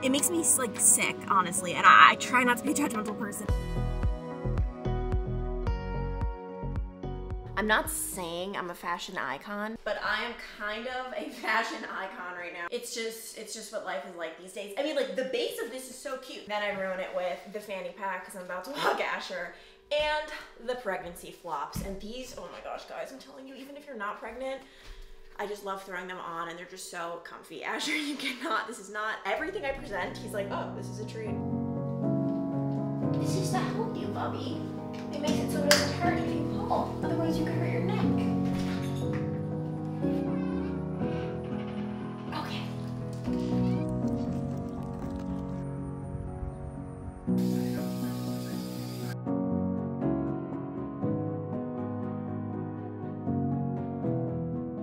It makes me like sick, honestly, and I try not to be a judgmental person. I'm not saying I'm a fashion icon, but I am kind of a fashion icon right now. It's just what life is like these days. I mean, like, the base of this is so cute. Then I ruin it with the fanny pack because I'm about to hug Asher, and the pregnancy flops. And these, oh my gosh, guys, I'm telling you, even if you're not pregnant, I just love throwing them on, and they're just so comfy. Asher, you cannot, this is not, everything I present, he's like, oh, this is a treat. This is to help you, Bubby. It makes it so it doesn't hurt if you pull. Otherwise, you could hurt your neck. Okay.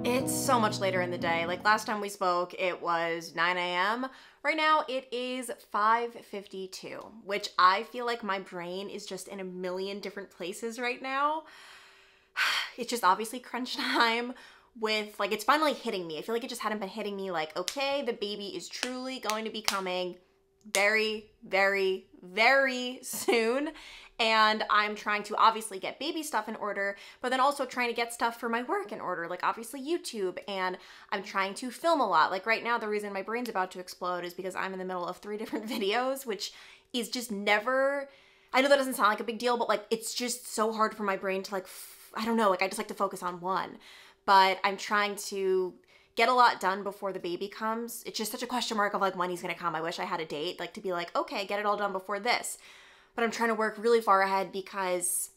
It's so much later in the day. Like, last time we spoke, it was 9 a.m. Right now, it is 5:52, which I feel like my brain is just in a million different places right now. It's just obviously crunch time with, like, it's finally hitting me. I feel like it just hadn't been hitting me, like, okay, the baby is truly going to be coming very, very, very soon. And I'm trying to obviously get baby stuff in order, but then also trying to get stuff for my work in order, like obviously YouTube, and I'm trying to film a lot. Like right now, the reason my brain's about to explode is because I'm in the middle of 3 different videos, which is just never, I know that doesn't sound like a big deal, but like, it's just so hard for my brain to like, I don't know, like I just like to focus on one. But I'm trying to get a lot done before the baby comes. It's just such a question mark of like when he's gonna come. I wish I had a date, like to be like, okay, get it all done before this. But I'm trying to work really far ahead because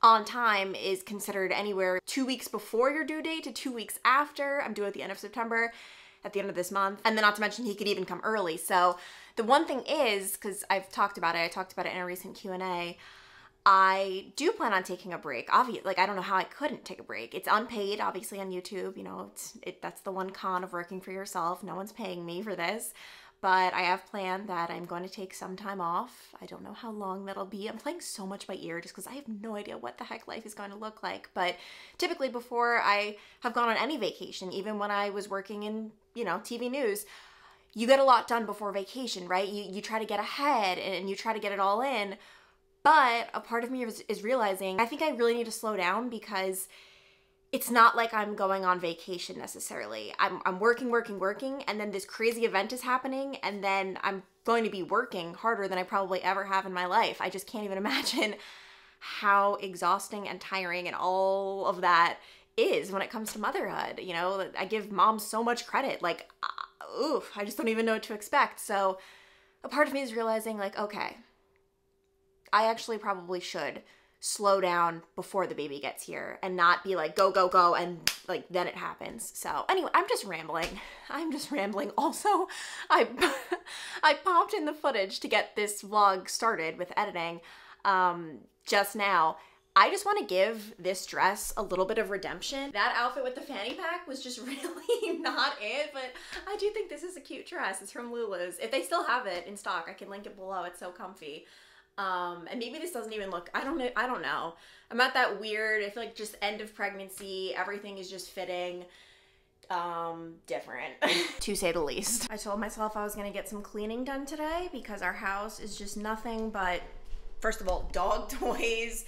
on time is considered anywhere 2 weeks before your due date to 2 weeks after. I'm due at the end of September, at the end of this month. And then not to mention he could even come early. So the one thing is, because I've talked about it, I talked about it in a recent Q&A, I do plan on taking a break. Obviously, like I don't know how I couldn't take a break. It's unpaid, obviously on YouTube, you know, that's the one con of working for yourself. No one's paying me for this. But I have planned that I'm going to take some time off. I don't know how long that'll be. I'm playing so much by ear just because I have no idea what the heck life is going to look like. But typically before I have gone on any vacation, even when I was working in, you know, TV news, you get a lot done before vacation, right? You try to get ahead and you try to get it all in. But a part of me is realizing I think I really need to slow down because it's not like I'm going on vacation necessarily. I'm working, and then this crazy event is happening, and then I'm going to be working harder than I probably ever have in my life. I just can't even imagine how exhausting and tiring and all of that is when it comes to motherhood. You know, I give moms so much credit. Like, oof, I just don't even know what to expect. So a part of me is realizing like, okay, I actually probably should slow down before the baby gets here and not be like, go, go, go, and like, then it happens. So anyway, I'm just rambling. Also, I popped in the footage to get this vlog started with editing just now. I just want to give this dress a little bit of redemption. That outfit with the fanny pack was just really not it, but I do think this is a cute dress. It's from Lulu's. If they still have it in stock, I can link it below. It's so comfy. And maybe this doesn't even look, I don't know. I'm at that weird, I feel like just end of pregnancy, everything is just fitting, different, to say the least. I told myself I was gonna get some cleaning done today because our house is just nothing but, first of all, dog toys,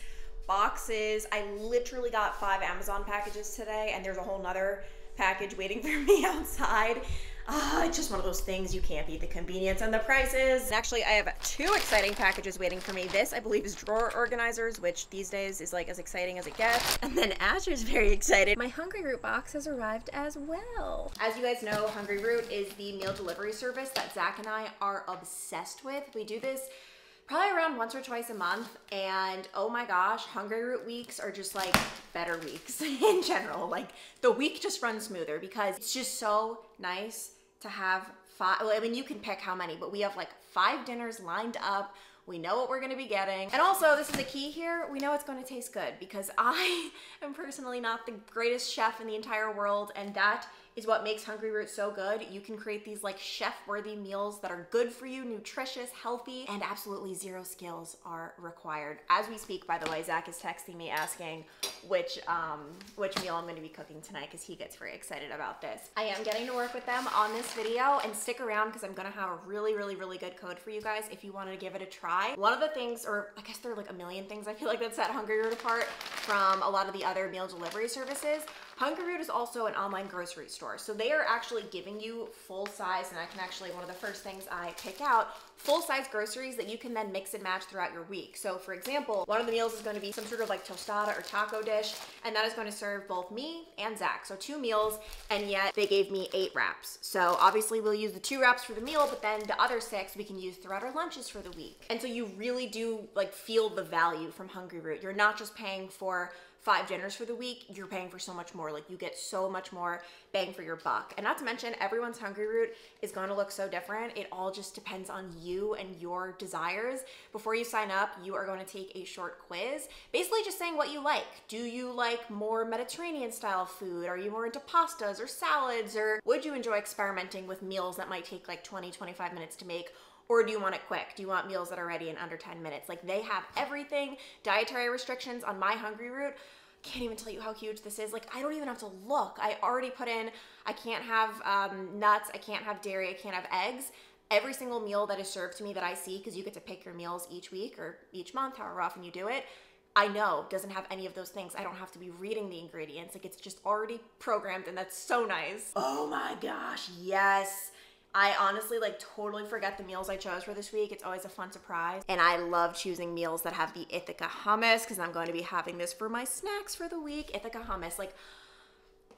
boxes. I literally got 5 Amazon packages today, and there's a whole nother package waiting for me outside. It's just one of those things, you can't beat the convenience and the prices. And actually, I have 2 exciting packages waiting for me. This, I believe, is drawer organizers, which these days is like as exciting as it gets. And then Asher's very excited. My Hungry Root box has arrived as well. As you guys know, Hungry Root is the meal delivery service that Zach and I are obsessed with. We do this probably around once or twice a month, and oh my gosh, Hungry Root weeks are just like better weeks in general. Like the week just runs smoother because it's just so nice to have 5, well, I mean, you can pick how many, but we have like 5 dinners lined up. We know what we're gonna be getting. And also, this is the key here, we know it's gonna taste good because I am personally not the greatest chef in the entire world, and that is what makes Hungry Root so good. You can create these like chef-worthy meals that are good for you, nutritious, healthy, and absolutely zero skills are required. As we speak, by the way, Zach is texting me asking which meal I'm going to be cooking tonight because he gets very excited about this. I am getting to work with them on this video, and stick around because I'm going to have a really good code for you guys if you wanted to give it a try. One of the things, or I guess there are like a million things I feel like that set Hungry Root apart from a lot of the other meal delivery services. Hungry Root is also an online grocery store. So they are actually giving you full size, and I can actually, one of the first things I pick out, full size groceries that you can then mix and match throughout your week. So for example, one of the meals is going to be some sort of like tostada or taco dish, and that is going to serve both me and Zach. So 2 meals, and yet they gave me 8 wraps. So obviously we'll use the 2 wraps for the meal, but then the other 6 we can use throughout our lunches for the week. And so you really do like feel the value from Hungry Root. You're not just paying for 5 dinners for the week, you're paying for so much more. Like you get so much more bang for your buck. And not to mention, everyone's Hungry Root is going to look so different. It all just depends on you and your desires. Before you sign up, you are going to take a short quiz, basically just saying what you like. Do you like more Mediterranean style food? Are you more into pastas or salads? Or would you enjoy experimenting with meals that might take like 20-25 minutes to make? Or do you want it quick? Do you want meals that are ready in under 10 minutes? Like they have everything. Dietary restrictions on my Hungry Root. Can't even tell you how huge this is. Like I don't even have to look. I already put in, I can't have nuts, I can't have dairy, I can't have eggs. Every single meal that is served to me that I see, because you get to pick your meals each week or each month, however often you do it, I know doesn't have any of those things. I don't have to be reading the ingredients. Like it's just already programmed, and that's so nice. Oh my gosh, yes. I honestly like totally forget the meals I chose for this week. It's always a fun surprise. And I love choosing meals that have the Ithaca hummus because I'm going to be having this for my snacks for the week. Ithaca hummus, like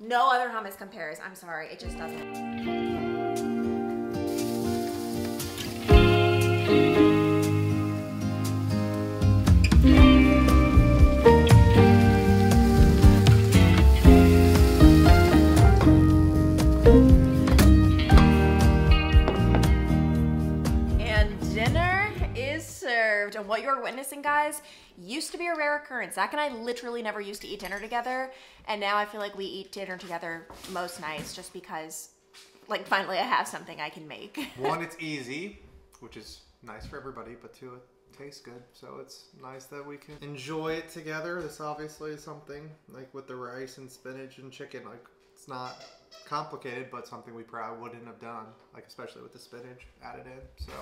no other hummus compares. I'm sorry, it just doesn't. And what you're witnessing, guys, used to be a rare occurrence. Zach and I literally never used to eat dinner together, and now I feel like we eat dinner together most nights just because, like, finally I have something I can make. 1, it's easy, which is nice for everybody, but 2, it tastes good, so it's nice that we can enjoy it together. This obviously is something, like with the rice and spinach and chicken, like, it's not complicated, but something we probably wouldn't have done, like, especially with the spinach added in, so...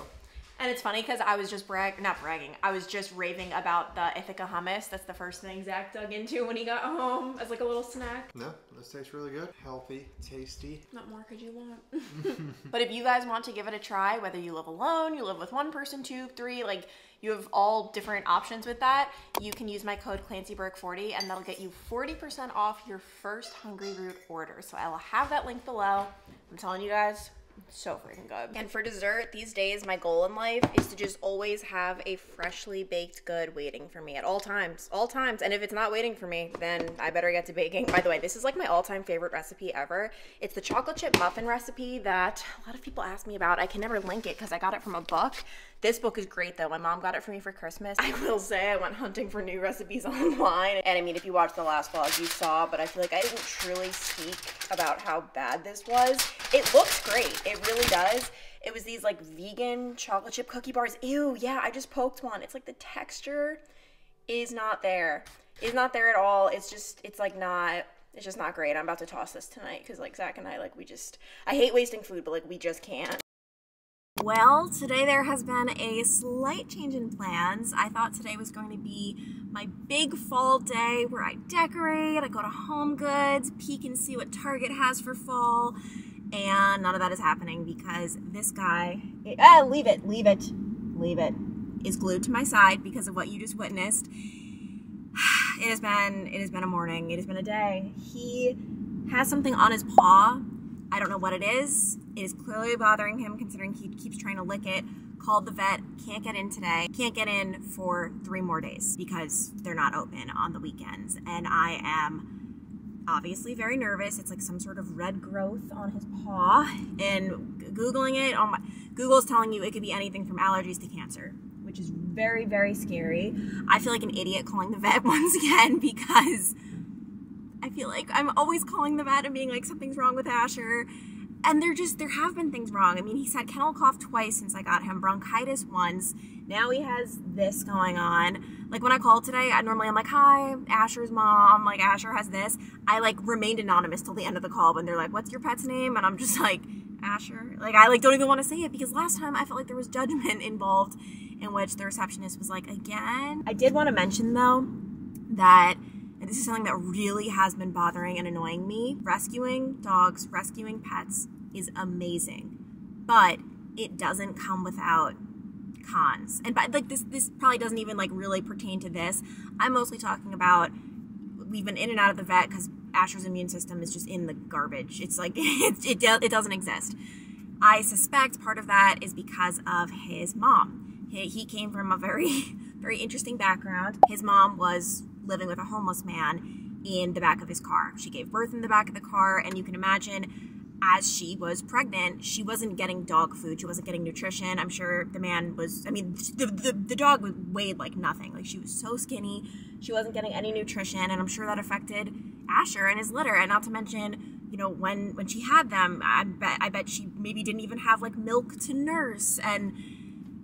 And it's funny because I was just I was just raving about the Ithaca hummus. That's the first thing Zach dug into when he got home as like a little snack. No, this tastes really good. Healthy, tasty. What more could you want? But if you guys want to give it a try, whether you live alone, you live with 1 person, 2, 3, like you have all different options with that, you can use my code ClancyBurke40 and that'll get you 40% off your first Hungry Root order. So I will have that link below. I'm telling you guys, so freaking good. And for dessert, these days, my goal in life is to just always have a freshly baked good waiting for me at all times. And if it's not waiting for me, then I better get to baking. By the way, this is like my all-time favorite recipe ever. It's the chocolate chip muffin recipe that a lot of people ask me about. I can never link it because I got it from a book. This book is great though. My mom got it for me for Christmas. I will say I went hunting for new recipes online. And I mean, if you watched the last vlog, you saw, but I feel like I didn't truly speak about how bad this was. It looks great. It really does. It was these like vegan chocolate chip cookie bars. Ew, yeah, I just poked one. It's like the texture is not there. It's not there at all. It's just not great. I'm about to toss this tonight because like Zach and I, like I hate wasting food, but like we just can't. Well, today there has been a slight change in plans. I thought today was going to be my big fall day where I decorate, I go to Home Goods, peek and see what Target has for fall, and none of that is happening because this guy, leave it, is glued to my side because of what you just witnessed. It has been a morning, it has been a day. He has something on his paw. I don't know what it is. It is clearly bothering him considering he keeps trying to lick it. Called the vet, can't get in today. Can't get in for 3 more days because they're not open on the weekends. And I am obviously very nervous. It's like some sort of red growth on his paw. And Googling it, Google's telling you it could be anything from allergies to cancer, which is very, very scary. I feel like an idiot calling the vet once again because I feel like I'm always calling the vet and being like, something's wrong with Asher. And there have been things wrong. I mean, he's had kennel cough twice since I got him, bronchitis once. Now he has this going on. Like when I called today, I'm like, hi, Asher's mom. Like Asher has this. I like remained anonymous till the end of the call when they're like, what's your pet's name? And I'm just like, Asher. Like I like don't even want to say it because last time I felt like there was judgment involved in which the receptionist was like, again. I did want to mention though that, and this is something that really has been bothering and annoying me, rescuing dogs, rescuing pets is amazing, but it doesn't come without cons. And but like this probably doesn't even like really pertain to this. I'm mostly talking about, we've been in and out of the vet because Asher's immune system is just in the garbage. It's like it doesn't exist. I suspect part of that is because of his mom. He came from a very very interesting background. His mom was living with a homeless man in the back of his car. She gave birth in the back of the car, and you can imagine as she was pregnant, she wasn't getting dog food. She wasn't getting nutrition. I'm sure the man was, I mean, the dog weighed like nothing. Like she was so skinny. She wasn't getting any nutrition, and I'm sure that affected Asher and his litter. And not to mention, you know, when she had them, I bet she maybe didn't even have like milk to nurse. And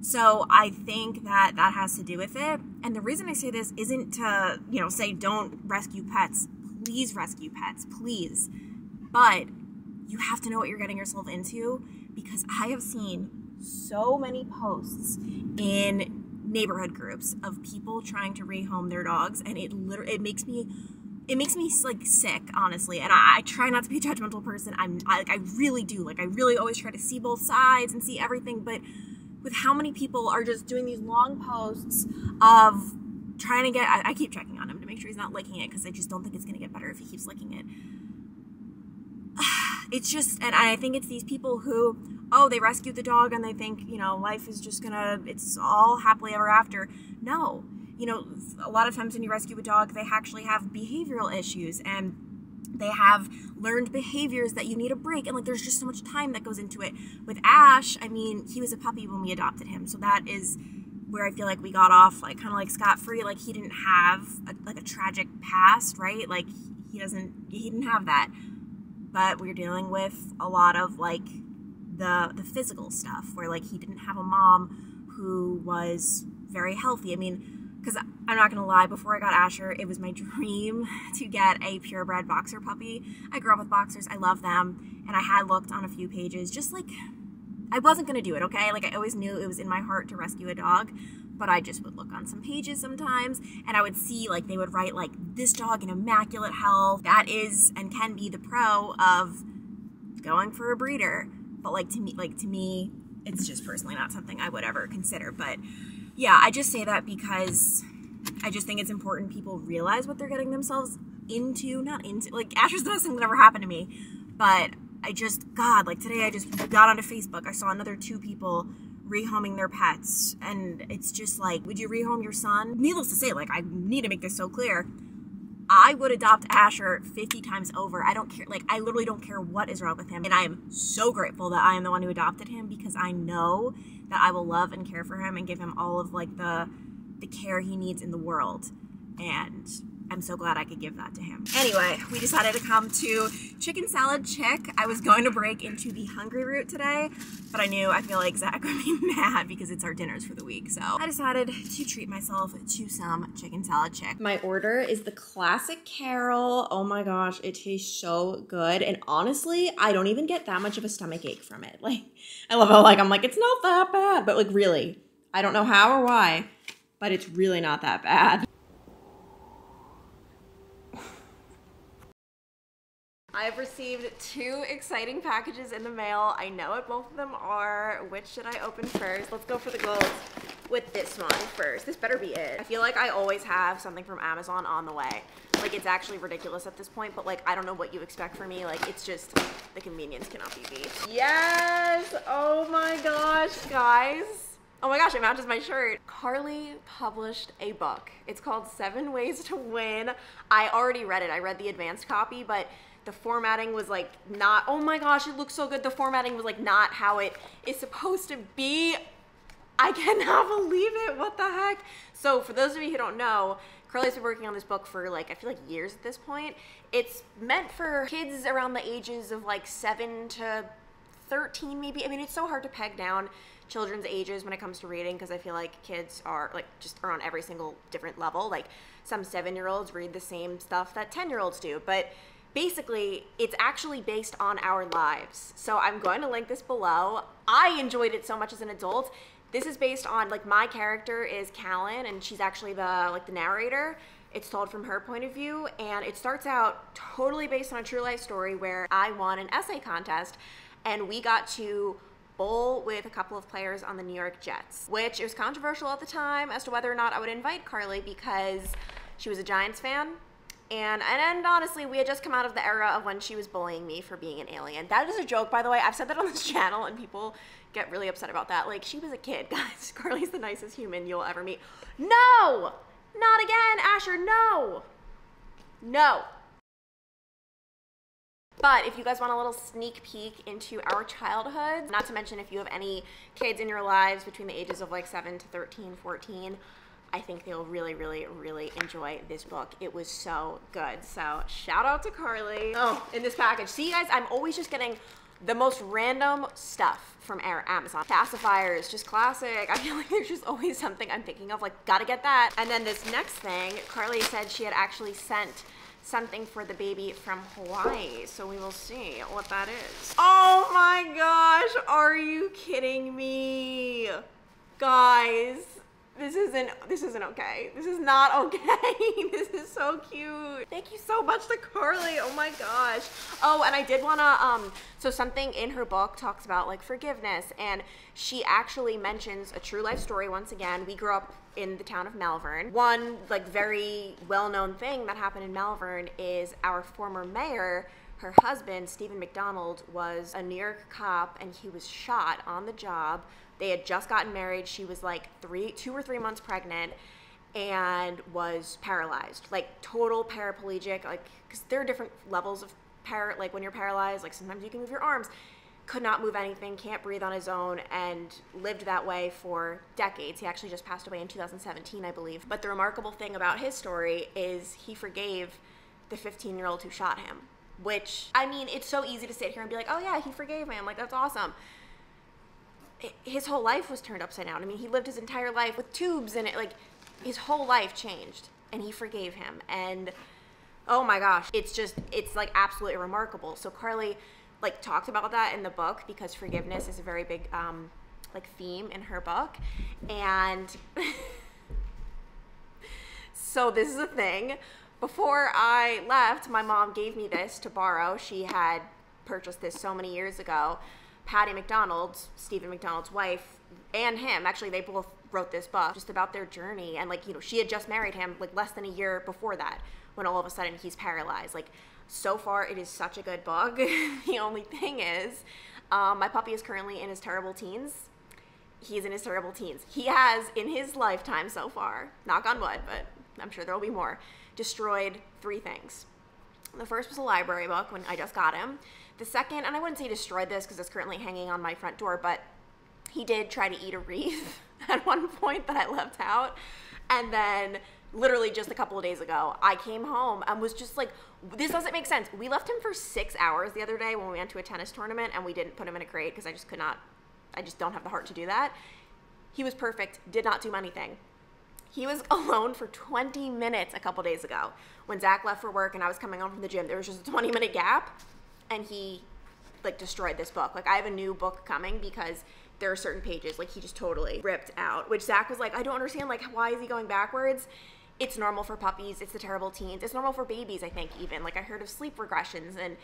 so I think that has to do with it. And the reason I say this isn't to, you know, say don't rescue pets. Please rescue pets, please. But you have to know what you're getting yourself into, because I have seen so many posts in neighborhood groups of people trying to rehome their dogs, and it makes me like sick, honestly. And I try not to be a judgmental person. I really do. Like I really always try to see both sides and see everything, but with how many people are just doing these long posts of trying to get, I keep checking on him to make sure he's not licking it, because I just don't think it's going to get better if he keeps licking it. It's just, and I think it's these people who, oh, they rescued the dog and they think, you know, life is just gonna, it's all happily ever after. No. You know, a lot of times when you rescue a dog, they actually have behavioral issues, and they have learned behaviors that you need a break, and like there's just so much time that goes into it. With Ash, I mean, he was a puppy when we adopted him, so that is where I feel like we got off like kind of like scot-free. Like he didn't have a tragic past, right? Like he didn't have that. But we're dealing with a lot of like the physical stuff where like he didn't have a mom who was very healthy. I mean, because I'm not gonna lie, before I got Asher, it was my dream to get a purebred boxer puppy. I grew up with boxers, I love them, and I had looked on a few pages, just like, I wasn't gonna do it, okay? Like I always knew it was in my heart to rescue a dog, but I just would look on some pages sometimes, and I would see like they would write like, this dog in immaculate health. That is and can be the pro of going for a breeder. But like to me, it's just personally not something I would ever consider. But yeah, I just say that because I just think it's important people realize what they're getting themselves into. Not into, like Asher's the best thing that ever happened to me, but I just, God, like today I just got onto Facebook. I saw another 2 people rehoming their pets, and it's just like, would you rehome your son? Needless to say, like I need to make this so clear, I would adopt Asher 50 times over. I don't care, like I literally don't care what is wrong with him, and I am so grateful that I am the one who adopted him, because I know that I will love and care for him and give him all of like the care he needs in the world, and I'm so glad I could give that to him. Anyway, we decided to come to Chicken Salad Chick. I was going to break into the hungry route today, but I feel like Zach would be mad because it's our dinners for the week. So I decided to treat myself to some Chicken Salad Chick. My order is the classic Carol. Oh my gosh, it tastes so good. And honestly, I don't even get that much of a stomach ache from it. Like, I love how like, I'm like, it's not that bad, but like really, I don't know how or why, but it's really not that bad. I've received 2 exciting packages in the mail. I know what both of them are. Which should I open first? Let's go for the gold with this one first. This better be it. I feel like I always have something from Amazon on the way. Like it's actually ridiculous at this point, but like I don't know what you expect from me. Like it's just, the convenience cannot be beat. Yes! Oh my gosh, guys. Oh my gosh, it matches my shirt. Carly published a book. It's called 7 Ways to Win. I already read it. I read the advanced copy, but the formatting was like not, oh my gosh, it looks so good. The formatting was like not how it is supposed to be. I cannot believe it. What the heck? So for those of you who don't know, Carly's been working on this book for like, I feel like years at this point. It's meant for kids around the ages of like 7 to 13 maybe. I mean, it's so hard to peg down children's ages when it comes to reading because I feel like kids are like just are on every single different level. Like some 7-year-olds read the same stuff that 10-year-olds do, but basically it's actually based on our lives. So I'm going to link this below. I enjoyed it so much as an adult. This is based on, like, my character is Callan, and she's actually the narrator. It's told from her point of view, and it starts out totally based on a true life story where I won an essay contest, and we got to bowl with a couple of players on the New York Jets, which it was controversial at the time as to whether or not I would invite Carly because she was a Giants fan. And honestly, we had just come out of the era of when she was bullying me for being an alien. That is a joke, by the way. I've said that on this channel, and people get really upset about that. Like, she was a kid, guys. Carly's the nicest human you'll ever meet. No! Not again, Asher, no! No. But if you guys want a little sneak peek into our childhood, not to mention if you have any kids in your lives between the ages of like 7 to 13, 14, I think they'll really, really, really enjoy this book. It was so good. So shout out to Carly. Oh, in this package. See, guys, I'm always just getting the most random stuff from Amazon. Pacifiers, just classic. I feel like there's just always something I'm thinking of, like, gotta get that. And then this next thing, Carly said she had actually sent something for the baby from Hawaii. So we will see what that is. Oh my gosh, are you kidding me? Guys. This isn't okay. This is not okay. This is so cute. Thank you so much to Carly. Oh my gosh. Oh, and I did wanna, so something in her book talks about like forgiveness, and she actually mentions a true life story once again. We grew up in the town of Malvern. One like very well-known thing that happened in Malvern is our former mayor, her husband, Stephen McDonald, was a New York cop, and he was shot on the job. They had just gotten married. She was like 2 or 3 months pregnant and was paralyzed, like total paraplegic, like, because there are different levels of like when you're paralyzed, like sometimes you can move your arms. Could not move anything, can't breathe on his own, and lived that way for decades. He actually just passed away in 2017, I believe. But the remarkable thing about his story is he forgave the 15-year-old who shot him, which, I mean, it's so easy to sit here and be like, oh yeah, he forgave him, like, that's awesome. His whole life was turned upside down. I mean, he lived his entire life with tubes in it. Like, his whole life changed, and he forgave him. And oh my gosh, it's like absolutely remarkable. So Carly like talked about that in the book because forgiveness is a very big like theme in her book. And so this is a thing. Before I left, my mom gave me this to borrow. She had purchased this so many years ago. Patty McDonald, Stephen McDonald's wife, and him, actually they both wrote this book just about their journey. And like, you know, she had just married him like less than a year before that when all of a sudden he's paralyzed. Like, so far it is such a good book. The only thing is, my puppy is currently in his terrible teens. He's in his terrible teens. He has, in his lifetime so far, knock on wood, but I'm sure there will be more, destroyed 3 things. The first was a library book when I just got him. The second, and I wouldn't say destroyed this because it's currently hanging on my front door, but he did try to eat a wreath at one point that I left out. And then literally just a couple of days ago, I came home and was just like, this doesn't make sense. We left him for 6 hours the other day when we went to a tennis tournament, and we didn't put him in a crate because I just could not, I just don't have the heart to do that. He was perfect, did not do anything. He was alone for 20 minutes a couple days ago. When Zach left for work and I was coming home from the gym, there was just a 20-minute gap, and he like destroyed this book. Like, I have a new book coming because there are certain pages like he just totally ripped out, which Zach was like, I don't understand, like, why is he going backwards? It's normal for puppies, it's the terrible teens, it's normal for babies, I think, even. Like, I heard of sleep regressions, and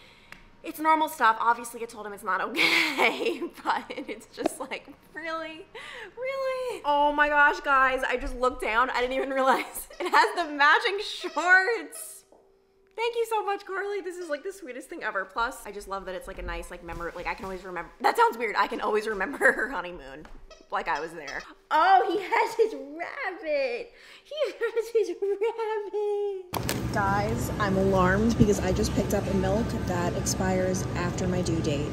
it's normal stuff. Obviously, I told him it's not okay, but it's just like, really? Really? Oh my gosh, guys, I just looked down, I didn't even realize it has the matching shorts. Thank you so much, Carly. This is like the sweetest thing ever. Plus, I just love that it's like a nice like memory. Like, I can always remember. That sounds weird. I can always remember her honeymoon. Like I was there. Oh, he has his rabbit. He has his rabbit. Guys, I'm alarmed because I just picked up a milk that expires after my due date.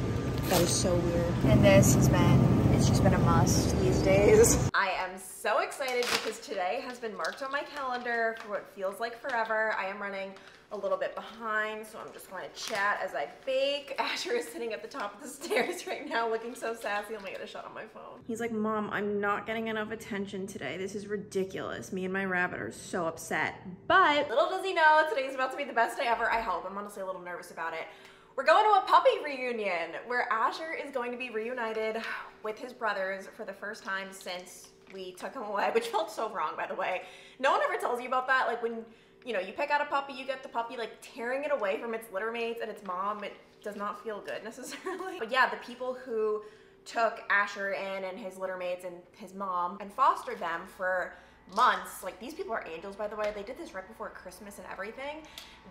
That is so weird. And this has been, it's just been a must these days. I am so excited because today has been marked on my calendar for what feels like forever. I am running a little bit behind, so I'm just going to chat as I bake. Asher is sitting at the top of the stairs right now looking so sassy. I'm gonna get a shot on my phone. He's like, Mom, I'm not getting enough attention today. This is ridiculous. Me and my rabbit are so upset. But little does he know, today's about to be the best day ever, I hope. I'm honestly a little nervous about it. We're going to a puppy reunion where Asher is going to be reunited with his brothers for the first time since we took him away, which felt so wrong, by the way. No one ever tells you about that. Like when, you know, you pick out a puppy, you get the puppy like tearing it away from its litter mates and its mom. It does not feel good necessarily. But yeah, the people who took Asher in and his litter mates and his mom and fostered them for months, like these people are angels, by the way. They did this right before Christmas and everything.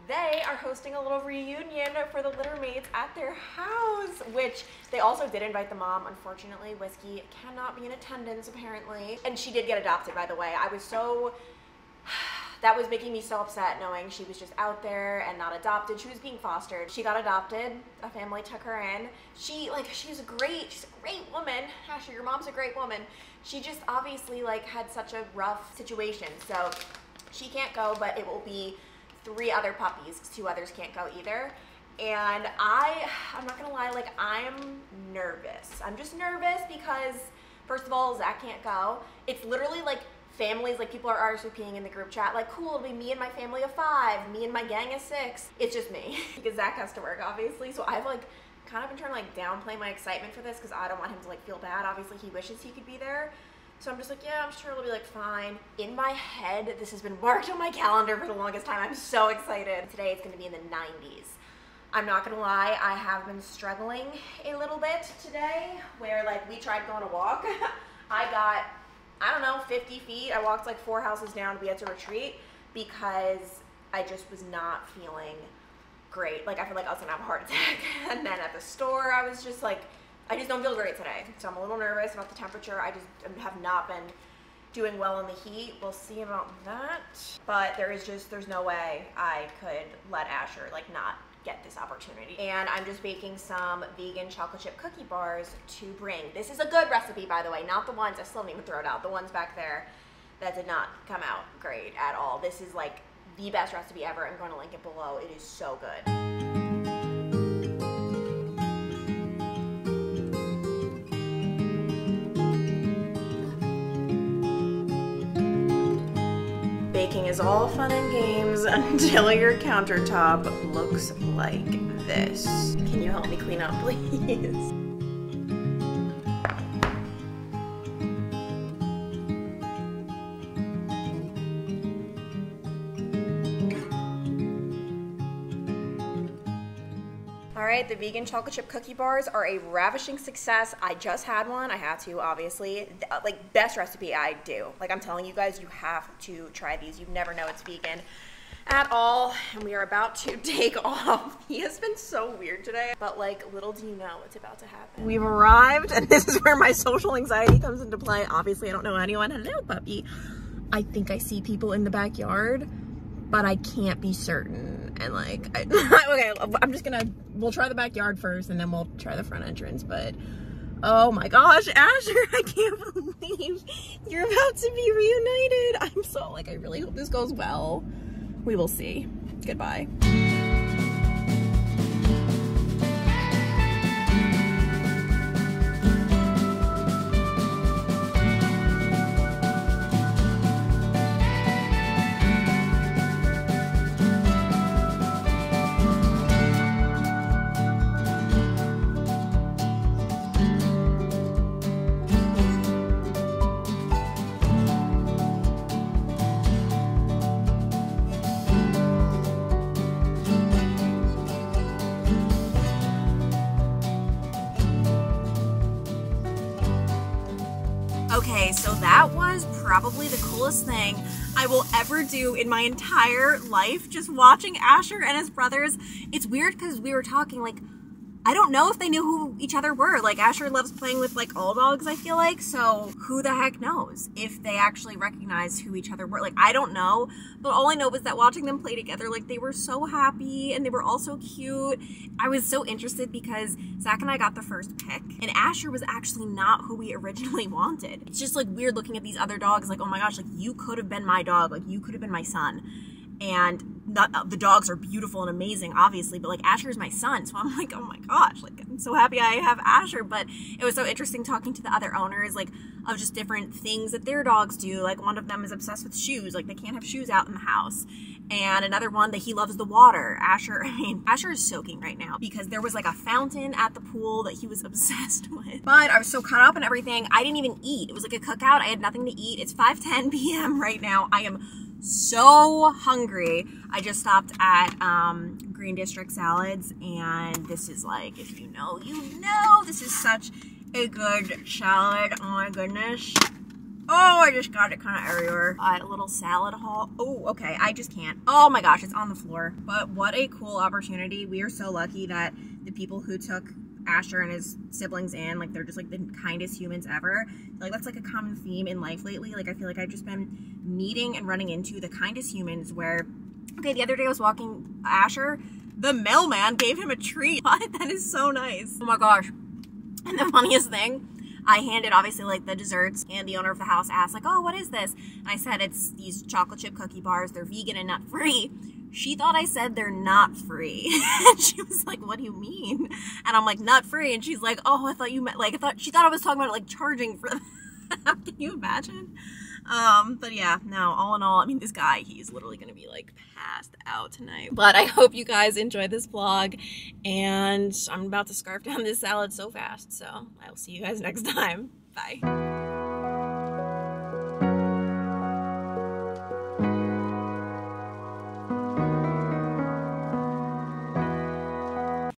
They are hosting a little reunion for the litter mates at their house, which they also did invite the mom. Unfortunately, Whiskey cannot be in attendance apparently. And she did get adopted, by the way. I was so... That was making me so upset knowing she was just out there and not adopted. She was being fostered. She got adopted. A family took her in. She's a great woman. Asher, your mom's a great woman. She just obviously like had such a rough situation. So she can't go, but it will be 3 other puppies. 2 others can't go either. And I'm not gonna lie, like I'm nervous. I'm just nervous because first of all, Zach can't go. It's literally like families, like people are RSVPing in the group chat, like cool, it'll be me and my family of 5, me and my gang of 6. It's just me because Zach has to work obviously. So I've like kind of been trying to like downplay my excitement for this because I don't want him to like feel bad. Obviously he wishes he could be there. So I'm just like, yeah, I'm sure it'll be like fine. In my head, this has been marked on my calendar for the longest time. I'm so excited. Today it's gonna be in the 90s. I'm not gonna lie, I have been struggling a little bit today where like we tried going to walk. I got, I don't know, 50 feet. I walked like 4 houses down. We had to retreat because I just was not feeling great. Like I feel like I was gonna have a heart attack. And then at the store, I was just like, I just don't feel great today. So I'm a little nervous about the temperature. I just have not been doing well in the heat. We'll see about that. But there's no way I could let Asher like not get this opportunity. And I'm just baking some vegan chocolate chip cookie bars to bring. This is a good recipe, by the way, not the ones, I still didn't even throw it out, the ones back there that did not come out great at all. This is like the best recipe ever. I'm going to link it below. It is so good. Baking is all fun and games until your countertop looks like this. Can you help me clean up, please? Alright, the vegan chocolate chip cookie bars are a ravishing success. I just had one. I had to, obviously. Like, best recipe I do. Like, I'm telling you guys, you have to try these. You never know it's vegan at all. And we are about to take off. He has been so weird today. But, like, little do you know what's about to happen. We've arrived, and this is where my social anxiety comes into play. Obviously, I don't know anyone. Hello, puppy. I think I see people in the backyard, but I can't be certain. And like, okay, I'm just gonna, we'll try the backyard first and then we'll try the front entrance, but oh my gosh, Asher, I can't believe you're about to be reunited. I'm so like, I really hope this goes well. We will see. Goodbye. Okay, so that was probably the coolest thing I will ever do in my entire life, just watching Asher and his brothers. It's weird because we were talking like, I don't know if they knew who each other were. Like, Asher loves playing with, like, all dogs, I feel like, so who the heck knows if they actually recognized who each other were. Like, I don't know, but all I know was that watching them play together, like, they were so happy, and they were all so cute. I was so interested because Zach and I got the first pick, and Asher was actually not who we originally wanted. It's just, like, weird looking at these other dogs, like, oh my gosh, like, you could have been my dog, like, you could have been my son. And the dogs are beautiful and amazing, obviously, but like Asher is my son, so I'm like, oh my gosh, like I'm so happy I have Asher. But it was so interesting talking to the other owners, like, of just different things that their dogs do. Like, one of them is obsessed with shoes, like they can't have shoes out in the house, and another one that he loves the water. Asher is soaking right now because there was like a fountain at the pool that he was obsessed with. But I was so caught up in everything, I didn't even eat. It was like a cookout, I had nothing to eat. It's 5:10 p.m. right now. I am so hungry. I just stopped at Green District Salads, and this is like, if you know, you know, this is such a good salad. Oh my goodness. Oh, I just got it kind of everywhere. A little salad haul. Oh, okay, I just can't. Oh my gosh, it's on the floor. But what a cool opportunity. We are so lucky that the people who took Asher and his siblings in, like, they're just like the kindest humans ever. Like, that's like a common theme in life lately. Like, I feel like I've just been meeting and running into the kindest humans where, okay, the other day I was walking Asher, the mailman gave him a treat. That is so nice. Oh my gosh. And the funniest thing, I handed obviously like the desserts, and the owner of the house asked like, oh, what is this? And I said, it's these chocolate chip cookie bars. They're vegan and nut free. She thought I said they're not free. And she was like, what do you mean? And I'm like, nut free. And she's like, oh, I thought you meant, like, she thought I was talking about like charging for them. Can you imagine? But yeah, no, all in all, I mean, this guy, he's literally gonna be like passed out tonight. But I hope you guys enjoyed this vlog, and I'm about to scarf down this salad so fast, so I will see you guys next time. Bye.